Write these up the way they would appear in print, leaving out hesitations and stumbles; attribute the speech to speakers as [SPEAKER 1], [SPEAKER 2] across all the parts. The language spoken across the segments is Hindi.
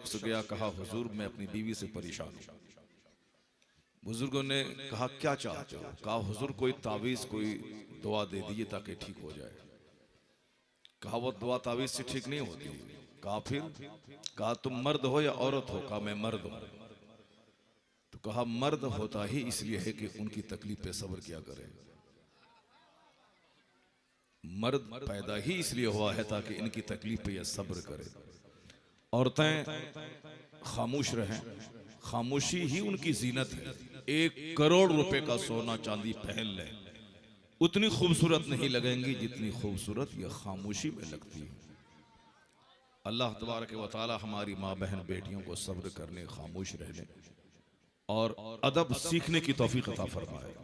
[SPEAKER 1] गया, कहा हुजूर मैं अपनी बीवी से परेशान हूँ। बुजुर्गों ने कहा क्या चाहते हो? कहा हुजूर कोई तावीज कोई दुआ दे दीजिए ताकि ठीक हो जाए। कहा वो दुआ तावीज से ठीक नहीं होती। कहा फिर? कहा तुम मर्द हो या औरत हो? कहा मैं मर्द हूं। तो कहा मर्द होता ही इसलिए है कि उनकी तकलीफ पे सब्र किया करे। मर्द पैदा ही इसलिए हुआ है ताकि इनकी तकलीफ पे यह सब्र करे। औरतें खामोश रहें, खामोशी ही उनकी जीनत है। 1 करोड़ रुपए का सोना चांदी पहन लें, उतनी खूबसूरत नहीं लगेंगी जितनी खूबसूरत यह खामोशी में लगती है। अल्लाह तबारक व तआला हमारी माँ बहन बेटियों को सब्र करने, खामोश रहने और अदब सीखने की तौफीक अता फरमाए।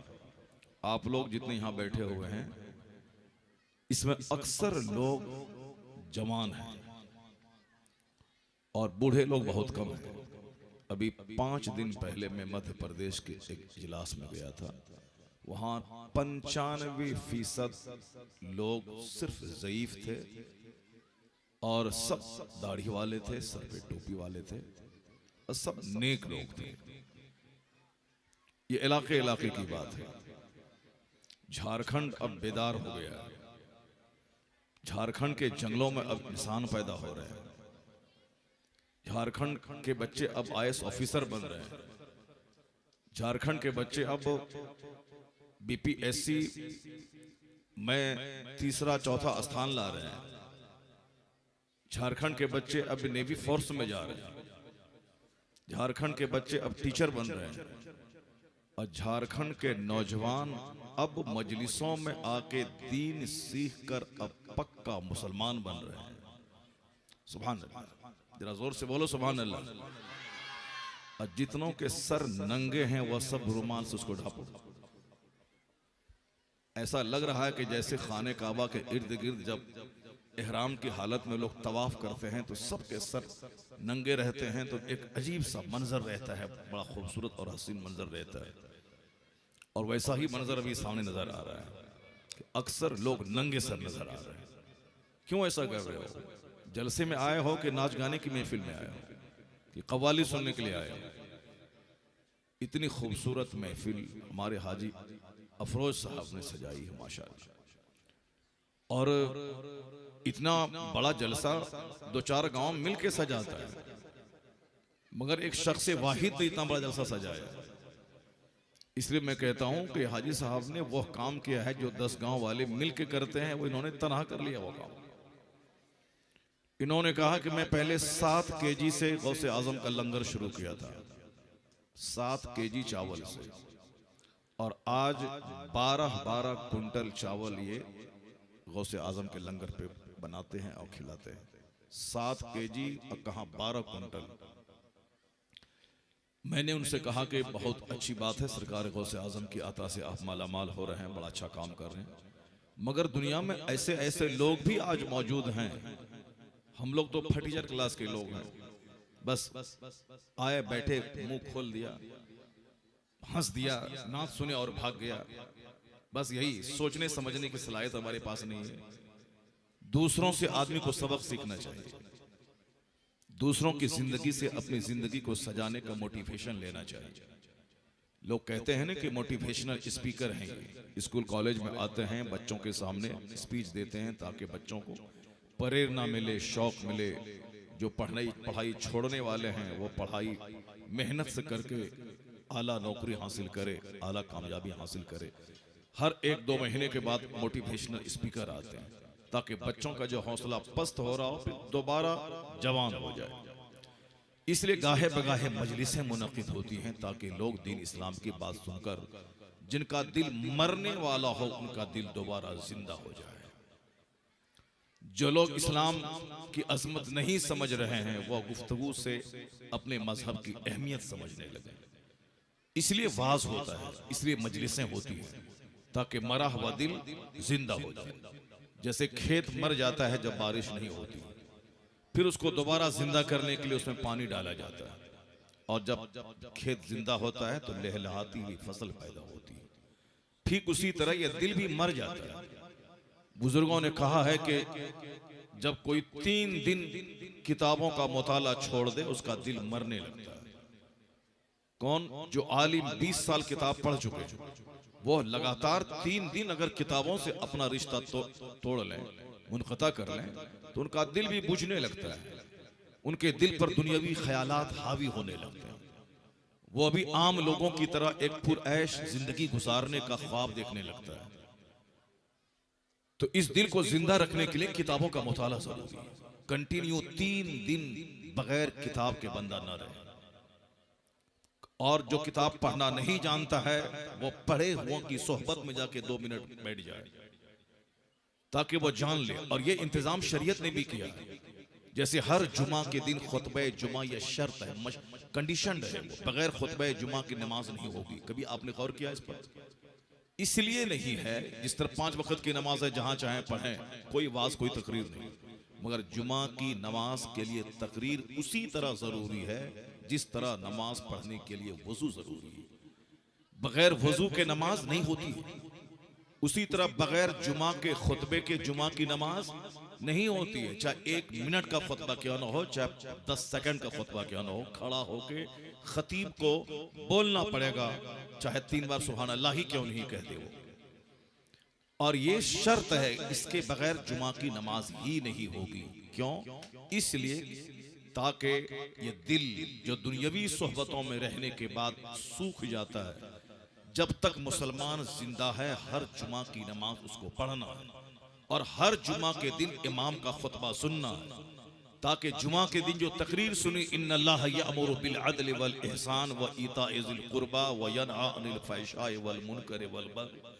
[SPEAKER 1] आप लोग जितने यहाँ बैठे हुए हैं इसमें अक्सर लोग जवान हैं और बूढ़े लोग बहुत कम हैं। अभी 5 दिन पहले मैं मध्य प्रदेश के एक इजलास में गया था। वहाँ 95% लोग सिर्फ ज़ईफ थे और सब दाढ़ी वाले थे, सर पे टोपी वाले थे और सब नेक लोग थे। ये इलाके इलाके की बात है। झारखंड अब बेदार हो गया है। झारखंड के जंगलों में अब इंसान पैदा हो रहे हैं। झारखंड के बच्चे अब आईएएस ऑफिसर बन रहे हैं। झारखंड के बच्चे अब बीपीएससी में 3रा-4था स्थान ला रहे हैं। झारखंड के बच्चे अब नेवी फोर्स में जा रहे हैं। झारखंड के बच्चे अब टीचर बन रहे हैं और झारखंड के नौजवान अब मजलिसों में आके दीन सीख कर अब पक्का मुसलमान बन रहे हैं। सुभान अल्लाह, जरा जोर से बोलो सुभान अल्लाह। और जितनों के सर नंगे हैं वह सब रुमाल से उसको ढापो। ऐसा लग रहा है कि जैसे खाने काबा के इर्द गिर्द जब इहराम की हालत में लोग तवाफ करते हैं तो सबके सर नंगे रहते हैं, तो एक अजीब सा मंजर रहता है, बड़ा खूबसूरत और हसीन मंजर रहता है। और वैसा ही मंजर अभी सामने नजर आ रहा है कि अक्सर लोग नंगे सर नजर आ रहे हैं। क्यों ऐसा कर रहे हो? जलसे में आए हो कि नाच गाने की महफिल में आए हो कि कव्वाली सुनने के लिए आए हो? इतनी खूबसूरत महफिल हमारे हाजी अफरोज साहब ने सजाई है माशाअल्लाह। और इतना बड़ा जलसा 2-4 गांव मिलके सजाता है, मगर एक शख्स वाहिद ने इतना बड़ा जलसा सजाया। इसलिए मैं कहता हूं कि हाजी साहब ने वो काम किया है जो 10 गांव वाले मिलके करते हैं, वो इन्होंने तनहा कर लिया वो काम। इन्होंने कहा कि मैं पहले 7 केजी से गौसे आजम का लंगर शुरू किया था, 7 केजी चावल से, और आज 12 कुंटल चावल ये गौसे आजम के लंगर पे बनाते हैं और खिलाते हैं। 7 केजी और कहाँ 12 कुंटल। मैंने उनसे कहा कि बहुत अच्छी बात है, सरकार गौसे आजम की अता से आप मालामाल हो रहे हैं, बड़ा अच्छा काम कर रहे हैं, मगर दुनिया में ऐसे ऐसे लोग भी आज मौजूद हैं। हम लोग तो फटीचर क्लास के लोग हैं, बस आए बैठे मुंह खोल दिया, हंस दिया, नाच सुने और भाग गया। बस यही सोचने समझने की सलाहियत हमारे पास नहीं है। दूसरों से आदमी को सबक सीखना चाहिए, दूसरों की जिंदगी से अपनी जिंदगी को सजाने का मोटिवेशन लेना चाहिए। लोग कहते हैं ना कि मोटिवेशनल स्पीकर हैं, ये स्कूल कॉलेज में आते हैं, बच्चों के सामने स्पीच देते हैं ताकि बच्चों को प्रेरणा मिले, शौक मिले। जो पढ़ाई छोड़ने वाले हैं वो पढ़ाई मेहनत से करके आला नौकरी हासिल करे, आला कामयाबी हासिल करे। हर 1-2 महीने के बाद मोटिवेशनल स्पीकर आते हैं ताकि बच्चों का जो हौसला पस्त हो रहा हो फिर दोबारा जवान हो जाए। इसलिए गाहे बगाहे मजलिसें मुनक़िद होती हैं ताकि लोग दीन इस्लाम की बात सुनकर जिनका दिल मरने वाला हो उनका दिल दोबारा जिंदा हो जाए। जो लोग इस्लाम की अजमत नहीं समझ रहे हैं वह गुफ्तगू से अपने मजहब की अहमियत समझने लगे। इसलिए वाज होता है, इसलिए मजलिसें होती हैं ताकि मरा हुआ दिल जिंदा हो जाए। जैसे खेत मर जाता है जब बारिश नहीं होती, फिर उसको दोबारा जिंदा करने के लिए उसमें पानी डाला जाता है, और जब खेत जिंदा होता है तो लहलहाती हुई फसल पैदा होती है। ठीक उसी तरह यह दिल भी मर जाता है। बुजुर्गों ने कहा है कि जब कोई 3 दिन किताबों का मुताला छोड़ दे उसका दिल मरने लगता है। कौन? जो आलिम 20 साल किताब पढ़ चुके, वो लगातार 3 दिन अगर किताबों से अपना रिश्ता तोड़ लें, मुनक़ता कर लें, तो उनका दिल भी बुझने लगता है, उनके दिल पर दुनियावी ख्यालात हावी होने लगते हैं। वो अभी आम लोगों की तरह एक पुरऐश जिंदगी गुजारने का ख्वाब देखने लगता है। तो इस दिल को जिंदा रखने के लिए किताबों का मुताला जरूरी है। कंटिन्यू 3 दिन बगैर किताब के बंदा न रहे। और जो किताब पढ़ना नहीं जानता है वो पढ़े हुओं की सोहबत में जाके 2 मिनट बैठ जाए ताकि वो जान ले। और ये इंतजाम शरीयत ने भी किया है। जैसे हर जुमा के दिन खुतबे जुमा ये शर्त है, कंडीशनड है, बगैर खुतबे जुमा की नमाज नहीं होगी। कभी आपने गौर किया इस पर? इसलिए नहीं है, जिस तरह 5 वक्त की नमाज है जहां चाहे पढ़ें, कोई वाज कोई तकरीर नहीं, मगर जुमा की नमाज के लिए तकरीर उसी तरह जरूरी है जिस तरह नमाज पढ़ने के लिए वजू जरूरी है। बगैर वजू के नमाज नहीं होती है। उसी तरह बगैर जुमा के खुतबे के जुमा की नमाज नहीं होती है। चाहे 1 मिनट का खुतबा क्यों ना हो, चाहे 10 सेकंड का खुतबा क्यों ना हो, खड़ा होके खतीब को बोलना पड़ेगा, चाहे 3 बार सुभान अल्लाह ही क्यों नहीं कहते वो। और ये शर्त है, इसके बगैर जुमा की नमाज ही नहीं होगी। क्यों? इसलिए ताकि ये दिल जो दुनियावी सोहबतों में रहने के बाद सूख जाता है, जब तक मुसलमान जिंदा है हर जुमा की नमाज उसको पढ़ना है और हर जुमा के दिन इमाम का खुतबा सुनना है, ताकि जुमा के दिन जो तकरीर सुनी, इन्नल्लाह यअमुरु बिल अदल वल इहसान व ईताइ ज़िल कुर्बा व यनहा अनिल फ़हशाइ वल मुनकर वल बग़य,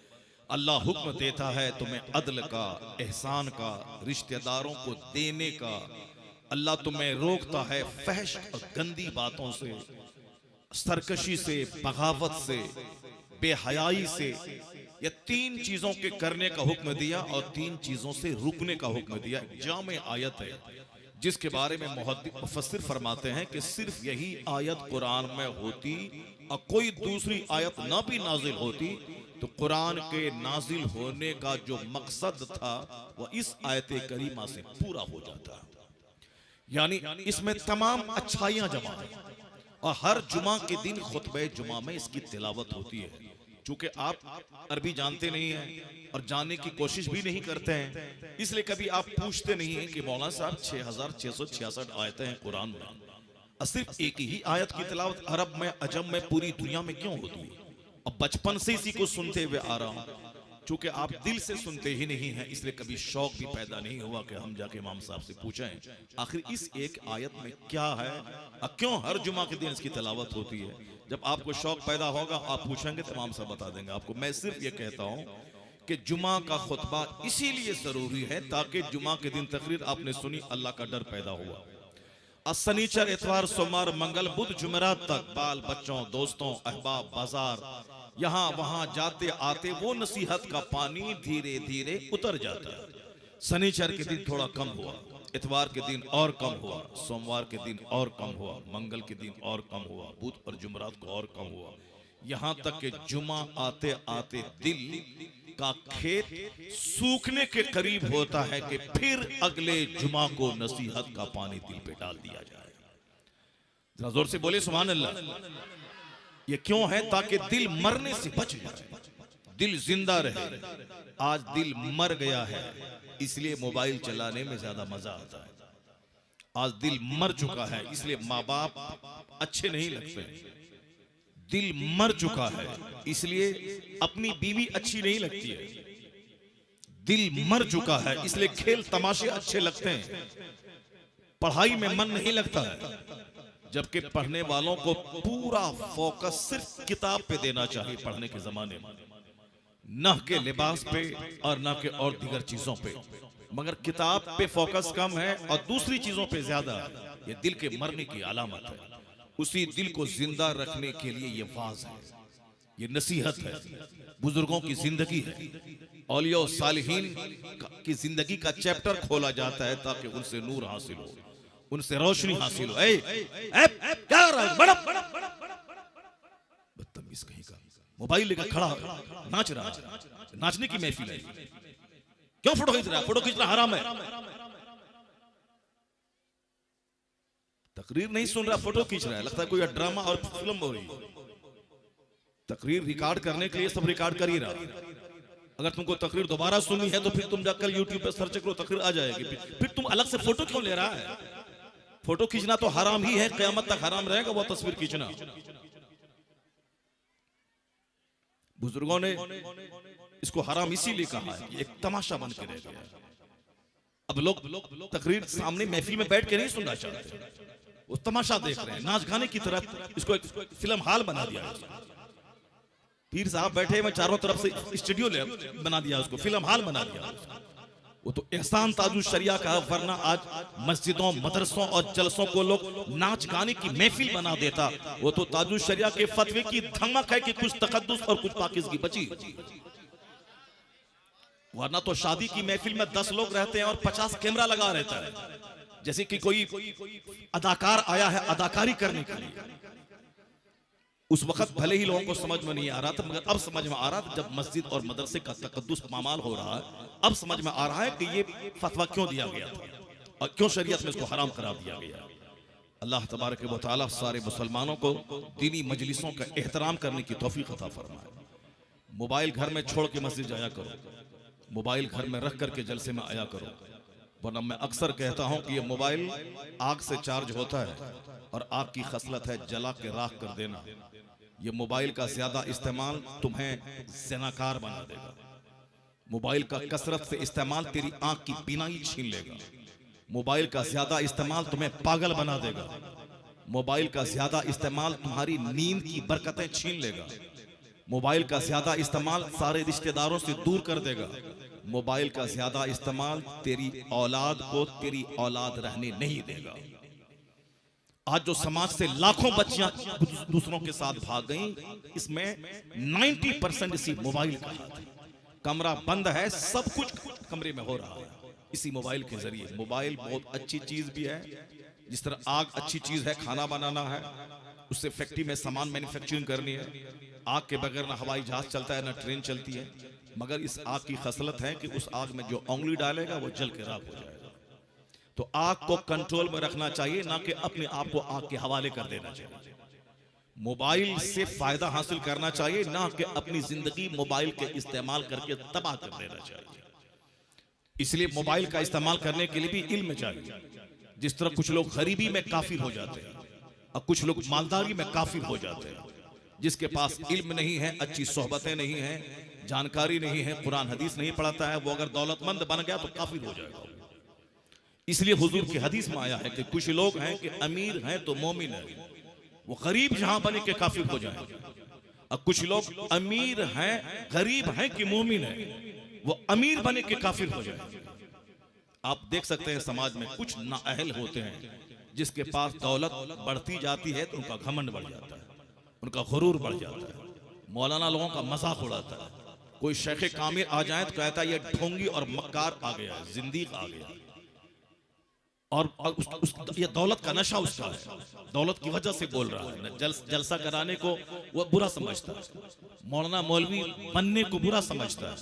[SPEAKER 1] अल्लाह हुक्म देता है तुम्हें अदल का, एहसान का, रिश्तेदारों को देने का। अल्लाह तुम्हें रोकता है फहश और गंदी बातों से, सरकशी से, बगावत से, बेहयाई से। ये 3 चीजों के करने का हुक्म दिया और 3 चीजों से रुकने का हुक्म दिया। जामे आयत है जिसके बारे में मुफस्सिर फरमाते हैं कि सिर्फ यही आयत कुरान में होती और कोई दूसरी आयत ना भी नाजिल होती तो कुरान के नाजिल होने का जो मकसद था वह इस आयत करीमा से पूरा हो जाता। यानी इसमें तमाम अच्छाइयां जमा है और हर जुमा के दिन खुतबे जुमा में इसकी तिलावत होती है। चूंकि आप अरबी जानते नहीं हैं और जानने की कोशिश भी नहीं करते हैं, इसलिए कभी आप पूछते नहीं हैं कि मौलाना साहब 6666 आयतें हैं कुरान में, और सिर्फ एक ही आयत की तिलावत अरब में, अजम में, पूरी दुनिया में क्यों होती है? और बचपन से इसी को सुनते हुए आ रहा हूं। चूंकि आप दिल से सुनते ही नहीं हैं, इसलिए कभी शौक भी पैदा नहीं हुआ कि हम जाके इमाम साहब से पूछें आखिर इस एक आयत में क्या है और क्यों हर जुमा के दिन इसकी तिलावत होती है। जब आपको शौक पैदा होगा आप पूछेंगे तो इमाम साहब बता देंगे आपको। मैं सिर्फ ये कहता हूं कि जुमा का खुतबा इसीलिए जरूरी है ताकि जुमा के दिन तकरीर आपने सुनी, अल्लाह का डर पैदा हुआ। शनिचर, इतवार, सोमवार, मंगल, बुध, जुमेरात तक बाल बच्चों, दोस्तों, अहबाब, बाजार, यहाँ वहां जाते आते वो नसीहत का पानी धीरे धीरे उतर जाता है। शनिचर के दिन थोड़ा कम हुआ, इतवार के दिन और कम हुआ, सोमवार के दिन और कम हुआ, मंगल के दिन और कम हुआ, बुध और जुमेरात को और कम हुआ, यहाँ तक कि जुमा आते आते दिल का खेत सूखने के करीब होता है कि फिर अगले जुमा को नसीहत का पानी दिल पे डाल दिया जाए। जरा जोर से बोले सुभान अल्लाह। ये क्यों है? ताकि दिल मरने से बच जाए, दिल जिंदा रहे। आज दिल मर गया है इसलिए मोबाइल चलाने में ज्यादा मजा आता है। आज दिल मर चुका है इसलिए माँ बाप अच्छे नहीं लगते। दिल मर चुका है इसलिए अपनी बीवी अच्छी नहीं लगती है। दिल मर चुका है इसलिए खेल तमाशे अच्छे लगते हैं, पढ़ाई में मन नहीं लगता है। जबकि पढ़ने वालों को पूरा फोकस सिर्फ किताब पे देना चाहिए पढ़ने के जमाने में, न के लिबास पे और न के और दीगर चीजों पे। मगर किताब पे फोकस कम है और दूसरी चीजों पे ज्यादा। ये दिल के मरने की अलामत है। उसी दिल को जिंदा रखने के लिए ये वाज है, ये नसीहत है, बुजुर्गों की जिंदगी है, औलिया और सालिहीन की जिंदगी का चैप्टर खोला जाता है ताकि उनसे नूर हासिल हो, उनसे रोशनी हासिल हो। क्या कर रहा है? बदतमीज कहीं का, मोबाइल लेकर खड़ा नाच रहा है, नाचने की महफिल है। क्यों फोटो खींच रहा है? फोटो खींचना हराम है। तकरीर नहीं सुन रहा, फोटो खींच रहा है, लगता है कोई ड्रामा और फिल्म हो रही है। तकरीर रिकॉर्ड करने के लिए सब रिकॉर्ड कर ही रहा। अगर तुमको तकरीर दोबारा सुननी है तो फिर तुम जाकर यूट्यूब पे सर्च करो, तकरीर आ जाएगी। फिर तुम अलग से फोटो क्यों ले रहा है? फोटो खींचना तो हराम ही है, क़यामत तक हराम रहेगा वो तस्वीर खींचना। बुजुर्गों ने इसको हराम इसीलिए कहा है कि एक तमाशा बन के रह गया। अब लोग तकरीर सामने महफिल में बैठ के नहीं सुनना चाहते, वो तमाशा देख रहे हैं, नाच गाने की तरफ इसको एक फिल्म हाल बना दिया है। पीर साहब बैठे हुए चारों तरफ से स्टूडियो बना दिया, उसको फिल्म हाल बना दिया। वो तो एहसान ताजुल शरिया का, वरना आज मस्जिदों, मदरसों और जलसों को लोग नाच गाने की महफिल बना देता। वो तो ताजुल शरिया के फतवे की धमक है कि कुछ तकद्दुस और कुछ पाकिज़गी बची। वरना तो शादी की महफिल में 10 लोग रहते हैं और 50 कैमरा लगा रहता है, जैसे कि कोई अदाकार आया है अदाकारी करने के लिए। उस वक्त भले ही लोगों को समझ में नहीं आ रहा था, मगर अब समझ में आ रहा था जब मस्जिद और मदरसे का तकद्दुस पामाल हो रहा है। अब समझ में आ रहा है कि ये फतवा क्यों दिया गया था और क्यों शरीयत में इसको हराम करार दिया गया। अल्लाह तबारक व तआला सारे मुसलमानों को दीनी मजलिसों का एहतराम करने की तौफीक अता फरमाए। मोबाइल घर में छोड़ के मस्जिद जाया करो, मोबाइल घर में रख करके जलसे में आया करो। वरना मैं अक्सर कहता हूं कि ये मोबाइल आग से चार्ज होता है और आग की खसलत है जला के राख कर देना। ये मोबाइल का ज्यादा इस्तेमाल तुम्हें ज़िनाकार बना देगा। मोबाइल का कसरत से इस्तेमाल तेरी आंख की बीनाई छीन लेगा। मोबाइल का ज्यादा इस्तेमाल तुम्हें पागल बना देगा। मोबाइल का ज्यादा इस्तेमाल तुम्हारी नींद की बरकतें छीन लेगा। मोबाइल का ज्यादा इस्तेमाल सारे रिश्तेदारों से दूर कर देगा। मोबाइल का ज्यादा इस्तेमाल तेरी औलाद को तेरी औलाद रहने नहीं देगा। आज जो समाज से लाखों बच्चियां दूसरों के साथ भाग गईं, इसमें 90% इसी मोबाइल का हाथ है। कमरा बंद है, सब कुछ कमरे में हो रहा है इसी मोबाइल के जरिए। मोबाइल बहुत अच्छी चीज भी है, जिस तरह आग अच्छी चीज है, खाना बनाना है, उससे फैक्ट्री में सामान मैन्युफैक्चरिंग करनी है। आग के बगैर ना हवाई जहाज चलता है ना ट्रेन चलती है। मगर इस आग की खसलत है कि उस आग में जो उंगली डालेगा वो जल के राख हो जाएगा। तो आग को कंट्रोल में रखना चाहिए, ना कि अपने आप को आग के हवाले कर देना चाहिए। मोबाइल से फायदा हासिल करना चाहिए, ना कि अपनी जिंदगी मोबाइल के इस्तेमाल करके तबाह कर देना चाहिए। इसलिए मोबाइल का इस्तेमाल करने के लिए भी इल्म चाहिए। जिस तरह कुछ लोग गरीबी में काफिर हो जाते हैं और कुछ लोग मालदारी में काफिर हो जाते हैं। जिसके पास इल्म नहीं है, अच्छी सोहबतें नहीं है, जानकारी नहीं है, कुरान हदीस नहीं पढ़ता है, वो अगर दौलतमंद बन गया तो काफिर हो जाएगा। इसलिए हुजूर की हदीस में आया है कि कुछ लोग हैं कि अमीर हैं तो मोमिन है, वो गरीब जहां बने के काफिर हो जाएंगे। और कुछ लोग अमीर हैं गरीब हैं कि मोमिन है, वो अमीर बने के काफिर हो जाएंगे। आप देख सकते हैं समाज में कुछ नाअहल होते हैं, जिसके पास दौलत बढ़ती जाती है तो उनका घमंड बढ़ जाता है, उनका गुरूर बढ़ जाता है, मौलाना लोगों का मजाक उड़ाता है। कोई शेख कामिल आ जाए तो कहता है ये ढोंगी और मक्कार आ गया, जिंदीक आ गया, और ये दौलत का नशा उसका है, दौलत की वजह से बोल रहा है। जलसा कराने को वो बुरा समझता है, मौलाना मौलवी बनने को बुरा समझता है,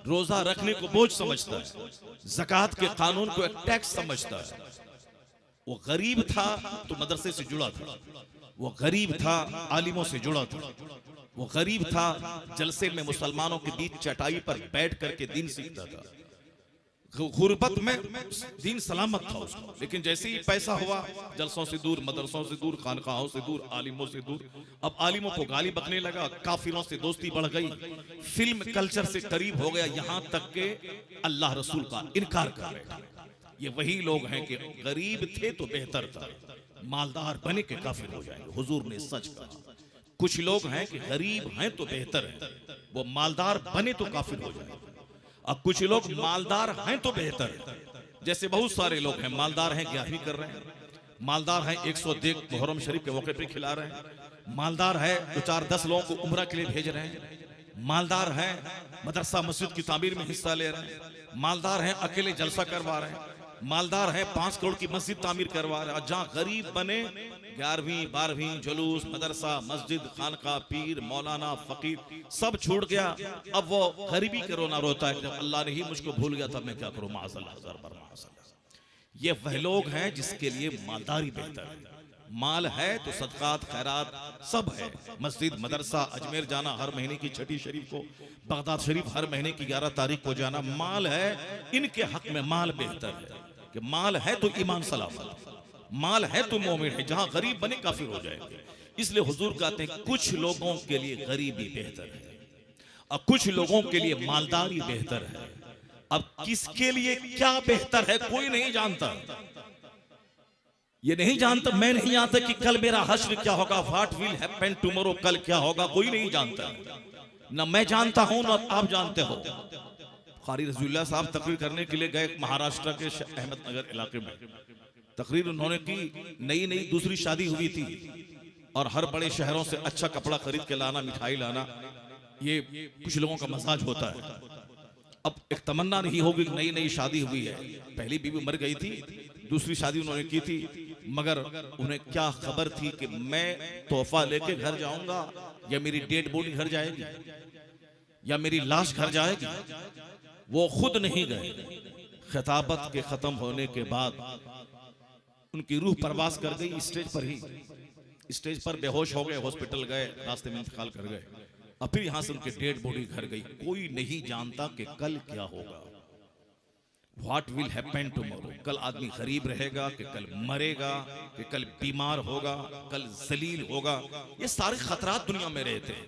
[SPEAKER 1] रोजा रखने को बोझ समझता है, ज़कात के कानून को एक टैक्स समझता है। वो गरीब था तो मदरसे से जुड़ा था, वो गरीब था आलिमों से जुड़ा था, वो गरीब था जलसे में मुसलमानों के बीच चटाई पर बैठ करके दीन सीखता था। गुर्बत में दीन सलामत था उसको, लेकिन जैसे ही पैसा हुआ जलसों से दूर, मदरसों से दूर, खानकाहों से दूर, आलिमों से दूर। अब आलिमों को गाली बकने लगा, काफिरों से दोस्ती बढ़ गई, फिल्म कल्चर से करीब हो गया, यहां तक के अल्लाह रसूल का इनकार कर बैठा। ये वही लोग हैं कि गरीब थे तो बेहतर था, मालदार बने के काफिर हो जाएंगे। हुजूर ने सच कहा। कुछ लोग हैं कि गरीब हैं तो बेहतर है, वो मालदार बने तो काफिर हो जाएंगे। अब कुछ लोग मालदार हैं तो बेहतर है, जैसे बहुत सारे लोग हैं मालदार हैं 11वीं कर रहे हैं, मालदार हैं 100 देग मुहर्रम शरीफ के मौके पे खिला रहे हैं, मालदार है 2-4-10 लोगों को उम्रा के लिए भेज रहे हैं, मालदार हैं मदरसा मस्जिद की तामीर में हिस्सा ले रहे हैं, मालदार हैं अकेले जलसा करवा रहे हैं, मालदार हैं 5 करोड़ की मस्जिद तामीर करवा रहे हैं। जहां गरीब बने 11वीं 12वीं जुलूस, मदरसा, मस्जिद, खानका, पीर, मौलाना, फकीर सब छूट गया। अब वो गरीबी के रोना रोता है, जब अल्लाह ने ही मुझको भूल गया तब मैं क्या करूं। माज़अल्लाह। ये वह लोग हैं जिसके लिए मालदारी बेहतर है, माल है तो सदकात खैरात सब है। मस्जिद मदरसा अजमेर जाना, हर महीने की छठी शरीफ को, बगदाद शरीफ हर महीने की 11 तारीख को जाना, माल है। इनके हक में माल बेहतर है कि माल है तो ईमान सलामत, माल है तो मोमिन है। जहां गरीब बने काफिर हो जाएंगे। इसलिए हुजूर कहते हैं कुछ लोगों के लिए गरीबी बेहतर है और कुछ लोगों के लिए मालदारी बेहतर है। अब किसके लिए क्या बेहतर है कोई नहीं जानता। ये नहीं जानता, मैं नहीं जानता कि कल मेरा हश्र क्या होगा, व्हाट विल हैपन टुमारो, कल क्या होगा कोई नहीं जानता। ना मैं जानता हूं ना आप जानते हो। कारी रसूलुल्लाह साहब तकरीर करने के लिए गए महाराष्ट्र के अहमदनगर इलाके में। तकरीर उन्होंने की, नई नई दूसरी शादी हुई थी और हर बड़े शहरों से अच्छा कपड़ा खरीद के लाना, मिठाई लाना, ये कुछ लोगों का मजाज होता है। अब एक तमन्ना नहीं होगी, नई नई शादी हुई है, पहली बीवी मर गई थी, दूसरी शादी उन्होंने की थी, मगर उन्हें क्या खबर थी कि मैं तोहफा लेके घर जाऊंगा या मेरी डेड बॉडी घर जाएगी या मेरी लाश घर जाएगी। वो खुद नहीं गए। खिताबत के खत्म होने के बाद उनकी रूह परवास कर गई स्टेज पर ही। स्टेज पर बेहोश हो गए, हॉस्पिटल गए, रास्ते में इंतकाल कर गए और फिर यहां से उनकी डेड बॉडी घर गई। कोई नहीं जानता कि कल क्या होगा, व्हाट विल हैपन टुमारो। कल आदमी गरीब रहेगा कि कल मरेगा, कि कल बीमार होगा, कल जलील होगा। ये सारे खतरात दुनिया में रहते हैं।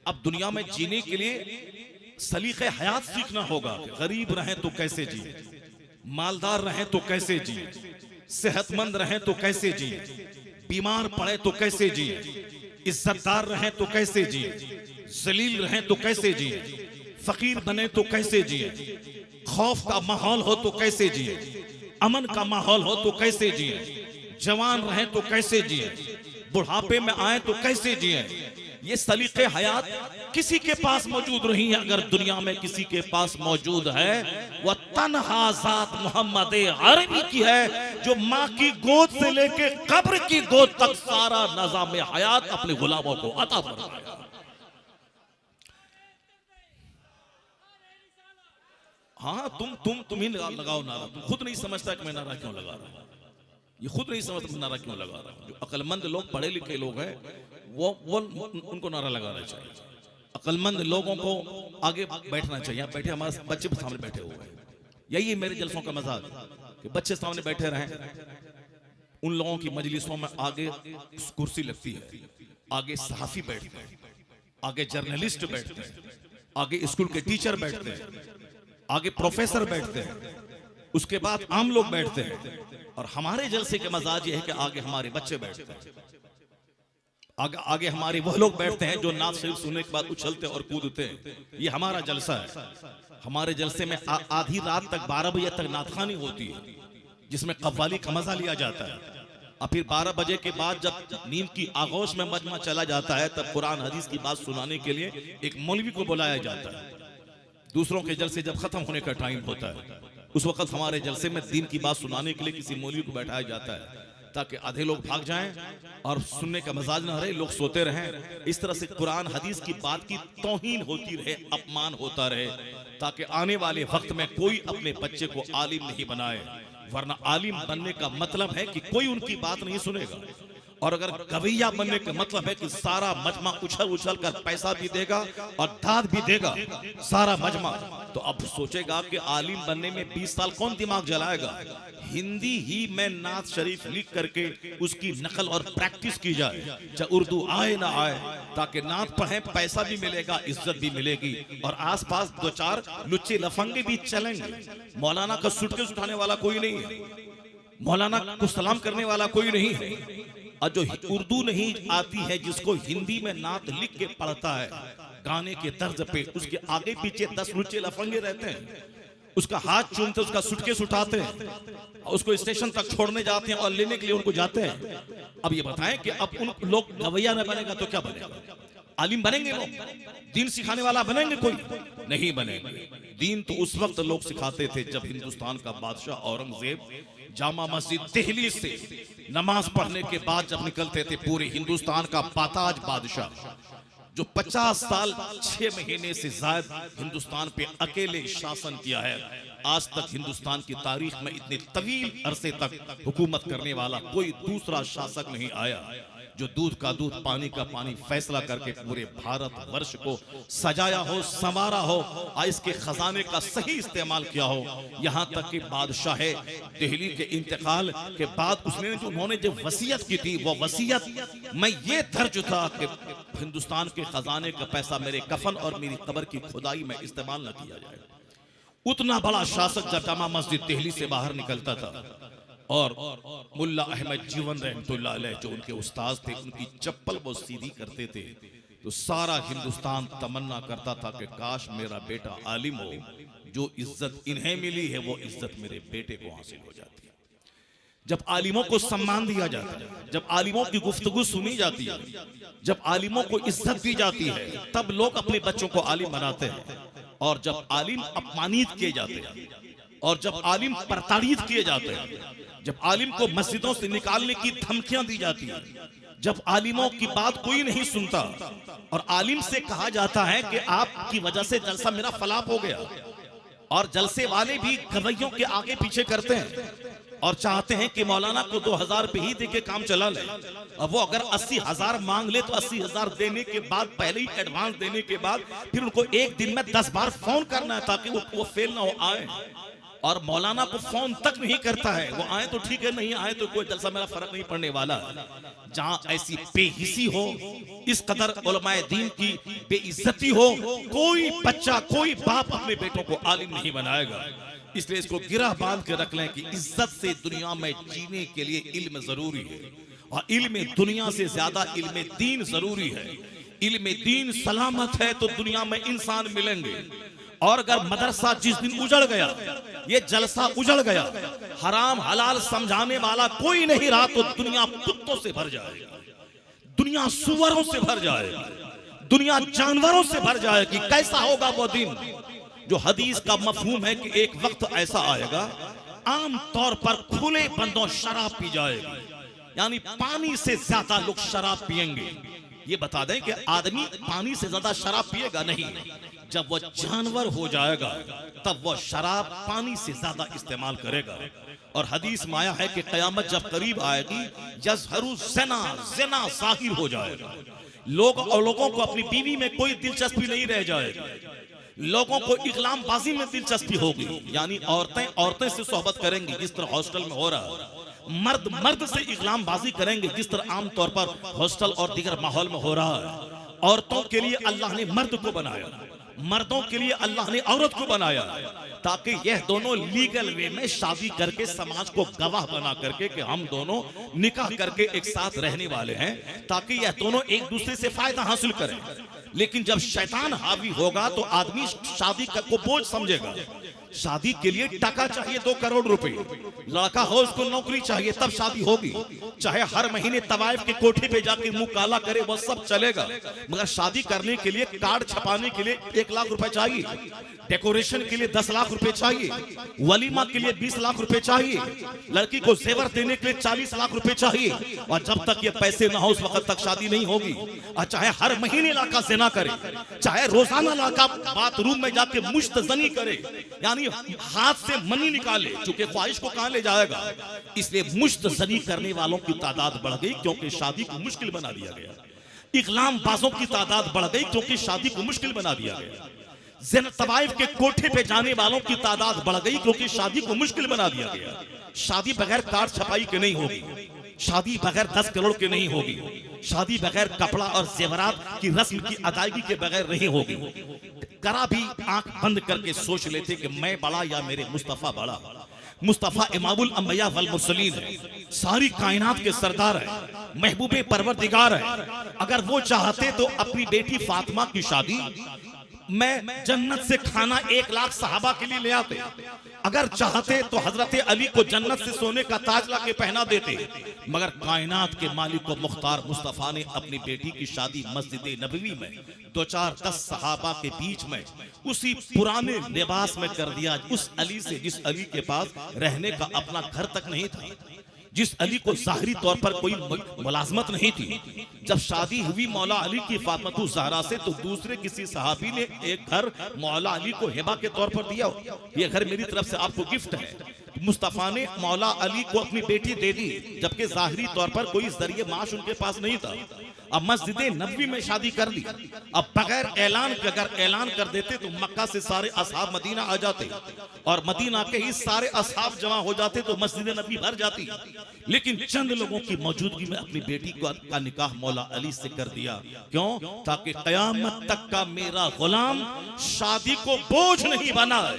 [SPEAKER 1] अब दुनिया में जीने के लिए सलीके हयात सीखना होगा कि गरीब रहें तो कैसे जिए, मालदार रहें तो कैसे जिए, सेहतमंद रहें तो कैसे जिए, बीमार पड़े तो कैसे जिए, इज्जतदार रहें तो कैसे जिए, जलील रहें तो कैसे जिए, फकीर बने तो कैसे जिए, खौफ का माहौल हो तो कैसे जिए, अमन का माहौल हो तो कैसे जिए, जवान रहे तो कैसे जिए, बुढ़ापे में आए तो कैसे जिए। ये सलीके हयात किसी के पास मौजूद नहीं है। अगर दुनिया में किसी के पास मौजूद है वह तन्हा जात मोहम्मद अरबी की है, जो माँ की गोद से लेके कब्र की गोद तक सारा निज़ाम हयात अपने गुलामों को अता फरमाया। हाँ, तुम ही लगाओ नारा। तुम खुद नहीं समझता कि मैं नारा क्यों लगा रहा हूं। ये खुद नहीं समझता मैं नारा क्यों लगा रहा हूं। जो अक्लमंद लोग, पढ़े लिखे लोग हैं, वो उनको नारा लगाना चाहिए। अक्लमंद लोगों को आगे बैठना चाहिए। बैठे हमारे बच्चे सामने बैठे हुए हैं, यही है मेरे जलसों का मजाक कि बच्चे सामने बैठे रहें। उन लोगों की मजलिसों में आगे कुर्सी लगती है, आगे सहाफी बैठते हैं, आगे जर्नलिस्ट बैठते हैं, आगे स्कूल के टीचर बैठते हैं, आगे प्रोफेसर बैठते हैं, उसके बाद आम लोग बैठते हैं। और हमारे जलसे के मजाज ये है कि आगे हमारे बच्चे बैठते हैं, आगे हमारे वह लोग बैठते हैं जो नात शरीफ सुनने के बाद उछलते और कूदते हैं। ये हमारा जलसा है। हमारे जलसे में आधी रात तक 12 बजे तक नातखानी होती है, जिसमें कव्वाली का मजा लिया जाता है। और फिर 12 बजे के बाद जब नींद की आगोश में मजमा चला जाता है, तब कुरान हदीस की बात सुनाने के लिए एक मौलवी को बुलाया जाता है। दूसरों के जलसे जब खत्म होने का टाइम होता है, उस वक्त हमारे जलसे में दीन की बात सुनाने के लिए किसी मौलवी को बैठाया जाता है, ताकि आधे लोग भाग जाएं और सुनने का मजाज ना रहे, लोग सोते रहें। इस तरह से कुरान हदीस की बात की तौहीन होती रहे, अपमान होता रहे, ताकि आने वाले वक्त में कोई अपने बच्चे को आलिम नहीं बनाए। वरना आलिम बनने का मतलब है कि कोई उनकी बात नहीं सुनेगा, और अगर गवैया बनने का मतलब है कि सारा मजमा उछल उछल कर पैसा भी देगा और दाद भी देगा सारा मजमा, तो अब सोचेगा कि आलिम बनने में 20 साल कौन दिमाग जलाएगा। हिंदी ही में नात शरीफ लिख करके उसकी नकल और प्रैक्टिस की जाए, चाहे उर्दू आए ना आए, ताकि नात पढ़े, पैसा भी मिलेगा, इज्जत भी मिलेगी, और आसपास 2-4 लुच्चे लफंगे भी चलेंगे। मौलाना का सुटकेस उठाने वाला कोई नहीं है, मौलाना को सलाम करने वाला कोई नहीं है। और जो उर्दू नहीं आती है, जिसको हिंदी में नात लिख के पढ़ता है गाने के तर्ज पे, उसके आगे पीछे 10 लुच्चे लफंगे रहते हैं, उसका हाथ चूमते, उसका सुटकेस उठाते हैं, उसको स्टेशन तक छोड़ने जाते हैं और लेने के लिए उनको जाते हैं। अब ये बताएं कि अब उन लोग गवैया न बनेगा तो क्या बनेगा? आलिम बनेंगे लोग? दीन सिखाने वाला बनेंगे? कोई नहीं बनेंगे। दीन तो उस वक्त लोग सिखाते थे जब हिंदुस्तान का बादशाह औरंगजेब जामा मस्जिद दिल्ली से नमाज पढ़ने के बाद जब निकलते थे, पूरे हिंदुस्तान का बाताज बादशाह जो 50 साल 6 महीने से ज्यादा हिंदुस्तान पे अकेले शासन किया है। आज तक हिंदुस्तान की तारीख में इतने तवील अरसे तक हुकूमत करने वाला कोई दूसरा शासक नहीं आया जो दूध का दूध पानी का पानी फैसला करके पूरे भारत वर्ष को सजाया हो, संवारा हो, इसके खजाने का सही इस्तेमाल किया हो। यहाँ तक कि बादशाह दिल्ली के इंतकाल के बाद उन्होंने जो वसीयत की थी, वो वसीयत में ये दर्ज था कि हिंदुस्तान के खजाने का पैसा मेरे कफन और मेरी कब्र की खुदाई में इस्तेमाल न किया जाए। उतना बड़ा शासक जब जामा मस्जिद दिल्ली से बाहर निकलता था और मुल्ला अहमद जीवन रहमतुल्लाह अलैह जो उनके उस्ताद थे, उनकी चप्पल वो सीधी करते थे तो सारा हिंदुस्तान तमन्ना करता था कि काश मेरा बेटा आलिम हो, जो इज्जत इन्हें मिली है वो इज्जत मेरे बेटे को हासिल हो जाती है। जब आलिमों को सम्मान दिया जाता है, जब आलिमों की गुफ्तगू सुनी जाती है, जब आलिमों को इज्जत दी जाती है, तब लोग अपने बच्चों को आलिम बनाते हैं। और जब आलिम अपमानित किए जाते हैं और जब आलिम प्रताड़ित किए जाते हैं, जब आलिम को मस्जिदों से निकालने की धमकियां दी जाती है, जब आलिमों की बात कोई नहीं सुनता और आलिम से कहा जाता है कि आपकी वजह से जलसा मेरा फलाप हो गया, और जलसे वाले भी गवैयों के आगे पीछे करते हैं और चाहते हैं कि मौलाना को 2000 पे ही देके काम चला ले। अब वो अगर 80,000 मांग ले तो 80,000 देने के बाद, पहले ही एडवांस देने के बाद, फिर उनको एक दिन में 10 बार फोन करना है ताकि वो फेल ना हो आए। और मौलाना को फोन तक नहीं करता है, वो आए तो ठीक है, नहीं आए तो कोई जलसा मेरा फर्क नहीं पड़ने वाला। जहां ऐसी बेहिसी हो, इस कदर उलमाए दीन की बेइज्जती हो, कोई बच्चा कोई बाप अपने बेटों को आलिम नहीं बनाएगा। इसलिए इसको गिरह बांध के रख लें कि इज्जत से दुनिया में जीने के लिए इल्म जरूरी है, और इल्म दुनिया से ज्यादा इल्म दीन जरूरी है। इल्म दीन सलामत है तो दुनिया में इंसान मिलेंगे, और अगर मदरसा जिस दिन उजड़ गया, ये जलसा उजड़ गया, हराम हलाल समझाने वाला कोई नहीं रहा, तो दुनिया कुत्तों से भर जाएगी, दुनिया सुअरों से भर जाएगी, दुनिया जानवरों से भर जाएगी। कैसा होगा वो दिन जो हदीस का मफहूम है कि एक वक्त ऐसा आएगा, आम तौर पर खुले बंदों शराब पी जाएगी, यानी पानी से ज्यादा लोग शराब पिएंगे। ये बता दें कि आदमी पानी से ज्यादा शराब पिएगा नहीं, जब वो जानवर हो जाएगा तब वो शराब पानी से ज्यादा इस्तेमाल करेगा। और हदीस में आया है कि कयामत जब करीब आएगी, यज़हरु ज़िना, ज़िना ज़ाहिर हो जाएगा। लोगों को अपनी बीवी में कोई दिलचस्पी नहीं रह जाएगी, लोगों को इकलामबाजी में दिलचस्पी होगी, यानी औरतें से सोहबत करेंगी जिस तरह हॉस्टल में हो रहा है, मर्द से इकलामबाजी करेंगे जिस तरह आमतौर पर हॉस्टल और दीगर माहौल में हो रहा है। औरतों के लिए अल्लाह ने मर्द को बनाया, मर्दों के लिए अल्लाह ने औरत को बनाया, ताकि यह दोनों लीगल वे में शादी करके समाज को गवाह बना करके कि हम दोनों निकाह करके एक साथ रहने वाले हैं, ताकि यह दोनों एक दूसरे से फायदा हासिल करें। लेकिन जब शैतान हावी होगा तो आदमी शादी को बोझ समझेगा। शादी के लिए टका चाहिए 2 करोड़ रुपए, लड़का हो उसको नौकरी चाहिए तब शादी होगी, चाहे हर महीने तवाइफ के कोठे पे जाके मुंह काला करे वो सब चलेगा, मगर शादी करने के लिए कार्ड छपाने के लिए 1 लाख रुपए चाहिए, डेकोरेशन के लिए 10 लाख रुपए चाहिए, वलीमा के लिए 20 लाख रुपए चाहिए, लड़की को जेवर देने के लिए 40 लाख रुपए चाहिए, और जब तक ये पैसे ना हो उस वक्त तक शादी नहीं होगी। और चाहे हर महीने लड़का ज़िना करे, चाहे रोजाना लड़का बाथरूम में जाके मुश्तजनी करे, यानी हाथ से मनी निकाले, चूंकि ख्वाहिश को कहां ले जाएगा। इसलिए मुश्तजनी करने वालों की तादाद बढ़ गई क्योंकि शादी को मुश्किल बना दिया गया। इकलामबाजों की तादाद बढ़ गई क्योंकि शादी को मुश्किल बना दिया गया। तवाइफ के कोठे पे जाने वालों की तादाद बढ़ गई क्योंकि शादी को मुश्किल बना दिया गया। शादी बगैर कार्ड छपाई के नहीं होगी, शादी बगैर 10 करोड़ के नहीं होगी, शादी बगैर कपड़ा और जेवरात की रस्म की अदायगी के बगैर नहीं होगी। करा भी आंख बंद करके सोच लेते कि मैं बड़ा या मेरे मुस्तफा बड़ा। मुस्तफा इमामुल अंबिया वल मुरसलीन है, सारी कायनात के सरदार है, महबूबे परवरदिगार है। अगर वो चाहते तो अपनी बेटी फातिमा की शादी मैं जन्नत से खाना 1 लाख सहाबा के लिए ले आते। अगर चाहते तो हजरत अली को जन्नत से सोने का ताज ला के पहना देते। मगर कायनात के मालिक को मुख्तार मुस्तफा ने अपनी बेटी की शादी मस्जिद नबवी में 2-4-10 सहाबा के बीच में उसी पुराने लिबास में कर दिया, उस अली से जिस अली के पास रहने का अपना घर तक नहीं था। जिस अली को ज़ाहिरी तौर पर कोई मुलाजमत नहीं थी, जब शादी हुई मौला अली की फातिमा ज़हरा से, तो दूसरे किसी सहाबी ने एक घर मौला अली को हिबा के तौर पर दिया, ये घर मेरी तरफ से आपको गिफ्ट है। मुस्तफ़ा ने मौला अली को अपनी बेटी दे दी, जबकि ज़ाहिरी तौर पर कोई जरिए माश उनके पास नहीं था। अब मस्जिद नबवी में शादी कर दी। अब बगैर ऐलान के अगर ऐलान कर देते तो मक्का से सारे असहाब मदीना आ जाते, और मदीना के ही सारे असहाब जमा हो जाते तो मस्जिद नबवी भर जाती। लेकिन चंद लोगों की मौजूदगी में अपनी बेटी का निकाह मौला अली से कर दिया। क्यों? ताकि कयामत तक का मेरा गुलाम शादी को बोझ नहीं बनाए,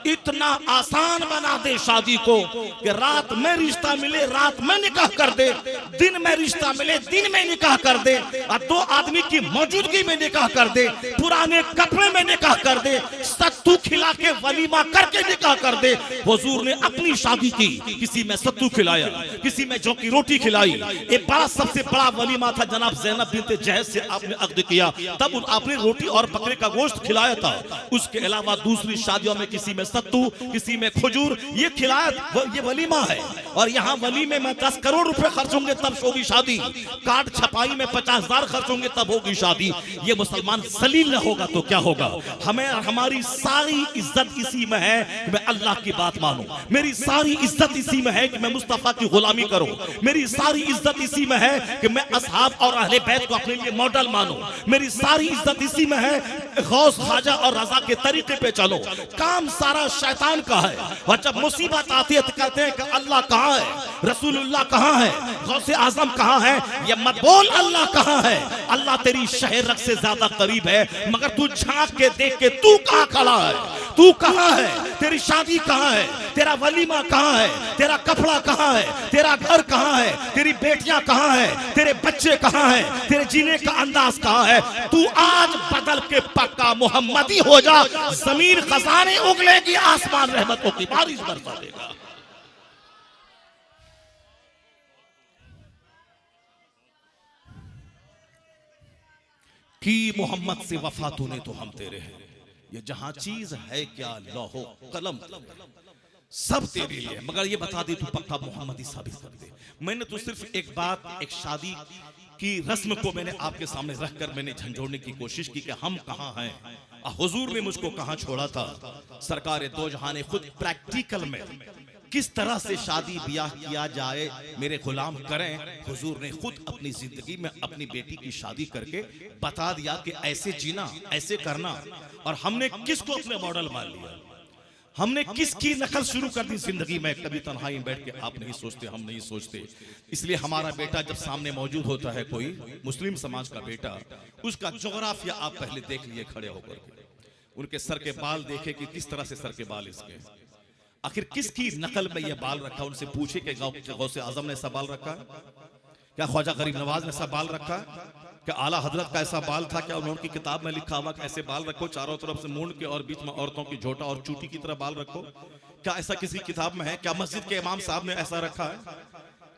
[SPEAKER 1] इतना आसान बना दे शादी को कि रात में रिश्ता मिले रात में निकाह कर दे, दिन में रिश्ता मिले दिन में निकाह कर दे, और दो आदमी की मौजूदगी में निकाह कर दे, पुराने कपड़े में निकाह कर दे, सत्तू खिला के वलीमा करके निकाह कर दे। हुजूर ने अपनी शादी की, किसी में सत्तू खिलाया, किसी में जौ की रोटी खिलाई। एक बड़ा सबसे बड़ा वलीमा था, जनाब ज़ैनब बिन्त जहश से आपने अक़्द किया, तब आपने रोटी और बकरे का गोश्त खिलाया था। उसके अलावा दूसरी शादियों में किसी में सत्तू, किसी में खजूर, ये खिलाया, ये वलीमा है। और यहाँ वलीमे में 10 करोड़ रुपए खर्च होंगे तब होगी शादी, कार्ड छपाई में 50,000 खर्च होंगे तब होगी शादी। ये मुसलमान जलील न होगा तो क्या होगा? हमें हमारी सारी इज्जत इसी में है कि मैं अल्लाह की बात मानूं, मेरी सारी इज्जत इसी में है कि मैं मुस्तफा की गुलामी करूं, मेरी सारी इज्जत इसी में है कि मैं असहाब और अहले बैत को अपने लिए मॉडल मानूं, मेरी सारी इज्जत इसी में है गौस खाजा और रजा के तरीके पे चलो। काम सारा शैतान का है, और जब मुसीबत आती है तो कहते हैं कि अल्लाह कहाँ है, रसूलुल्लाह कहाँ है, गौसे आजम कहाँ है। ये मत बोल अल्लाह कहाँ है, अल्लाह तेरी शहर से ज्यादा करीब है, मगर तू झांक के देख के तू कहाँ खड़ा है, तू कहाँ है, तेरी शादी कहाँ है, तेरा वलीमा कहाँ है, तेरा कपड़ा कहाँ है, तेरा घर कहाँ है, तेरी बेटियां कहाँ है, तेरे बच्चे कहाँ है, तेरे जीने का अंदाज कहाँ है। तू आज बदल के पक्का मोहम्मदी हो जा, जमीन खजाने उगलेगी, आसमान रहमतों की बारिश बरसा देगा। कि मोहम्मद से वफा तूने तो हम तेरे हैं, ये जहां चीज है क्या लौहो कलम सब तेरे लिए, मगर ये बता दे तू पक्का मोहम्मदी साबित कर दे। मैंने तो सिर्फ एक बात, एक शादी की रस्म को मैंने आपके सामने रखकर मैंने झंझोड़ने की कोशिश की कि हम कहाँ हैं, हुजूर ने मुझको कहाँ छोड़ा था। सरकार दो जहां ने खुद प्रैक्टिकल में किस तरह से शादी ब्याह किया जाए मेरे गुलाम करें, हुजूर ने खुद अपनी जिंदगी में अपनी बेटी की शादी करके बता दिया कि ऐसे जीना, ऐसे करना। और हमने किसको अपने मॉडल मान लिया, हमने किसकी नकल शुरू कर दी जिंदगी में। कभी तन्हाई में बैठ के आप नहीं सोचते, हम नहीं सोचते। इसलिए हमारा बेटा जब सामने मौजूद होता है, कोई मुस्लिम समाज का बेटा, उसका जोग्राफिया आप पहले देख लिए खड़े होकर, उनके सर के बाल देखे कि किस तरह से सर के बाल इसके, आखिर किसकी नकल में ये बाल रखा। उनसे पूछे कि गौसे आजम ने ऐसा बाल रखा, क्या ख्वाजा गरीब नवाज ने ऐसा बाल रखा, क्या आला हजरत का ऐसा बाल था, क्या उन्होंने की किताब में लिखा हुआ कि ऐसे बाल रखो, चारों तरफ से मूंड के और बीच में औरतों की झोटा और चूटी की तरह बाल रखो। क्या ऐसा किसी किताब में है? क्या मस्जिद के इमाम साहब ने ऐसा रखा है?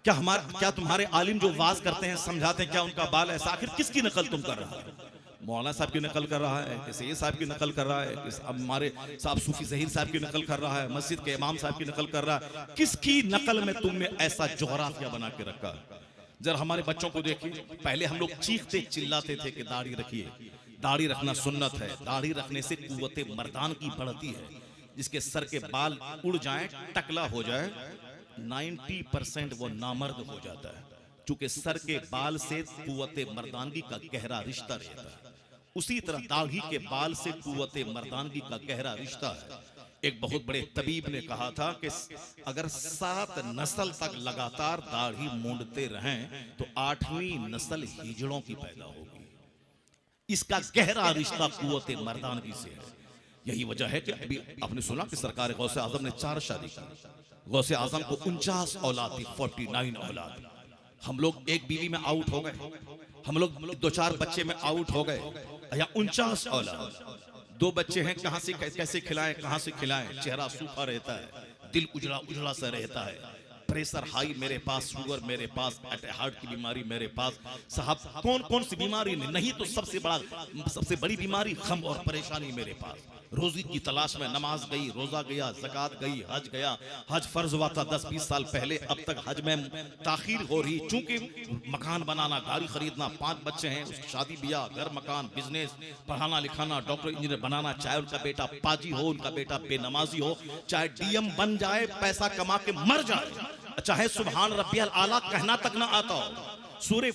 [SPEAKER 1] क्या तुम्हारे आलिम जो वाज करते हैं, समझाते हैं, क्या उनका बाल ऐसा? आखिर किसकी नकल तुम कर रहा है? मौलाना साहब की नकल कर रहा है, किसी ये साहब की नकल कर रहा है, हमारे साहब सूफी ज़हीर साहब की नकल कर रहा है, मस्जिद के इमाम साहब की नकल कर रहा है। किसकी नकल में तुमने ऐसा जोग्राफिया बना के रखा? जरा हमारे बच्चों को देखिए, पहले हम लोग चीखते चिल्लाते थे कि दाढ़ी रखिए, दाढ़ी रखना सुन्नत है, दाढ़ी रखने से कुव्वते मर्दान की बढ़ती है। जिसके सर के बाल उड़ जाएं, टकला हो जाए, 90% वो नामर्द हो जाता है, क्योंकि सर के बाल से कुव्वते मर्दानगी का गहरा रिश्ता रहता है। उसी तरह दाढ़ी के बाल से कुव्वते मर्दानगी का गहरा रिश्ता है। एक बहुत बड़े तबीब ने कहा था कि अगर 7 नस्ल तक लगातार दाढ़ी मूंडते रहें तो 8वीं नस्ल हिजड़ों की पैदा होगी। इसका गहरा रिश्ता कुव्वते मर्दानगी से है। यही वजह है कि अभी आपने सुना कि सरकार गौसे आजम ने 4 शादी की। गौसे आजम को 49 औलाद थी, 49 औलाद। हम लोग एक बीवी में आउट हो गए, हम लोग 2-4 बच्चे में आउट हो गए, या 49 औलाद। 2 बच्चे हैं, कहां से कैसे खिलाएं, कहां से खिलाएं। चेहरा सूखा रहता है, दिल उजड़ा उजड़ा सा रहता है,
[SPEAKER 2] प्रेशर हाई मेरे पास, शुगर मेरे पास, हार्ट की बीमारी मेरे पास। साहब कौन कौन सी बीमारी नहीं तो सबसे बड़ी बीमारी गम और परेशानी मेरे पास। रोजी की तलाश में नमाज गई, रोजा गया, ज़कात गई, हज गया। हज फर्ज हुआ था 10-20 साल पहले, अब तक हज में ताखीर हो रही। चूंकि मकान बनाना, गाड़ी खरीदना, 5 बच्चे हैं, उसकी शादी ब्याह, घर मकान, बिजनेस, पढ़ाना लिखाना, डॉक्टर इंजीनियर बनाना, चाहे उनका बेटा पाजी हो, उनका बेटा बेनमाजी हो, चाहे डीएम बन जाए, पैसा कमा के मर जाए, चाहे सुभान रब्बियल आला कहना तक ना आता हो। सूरह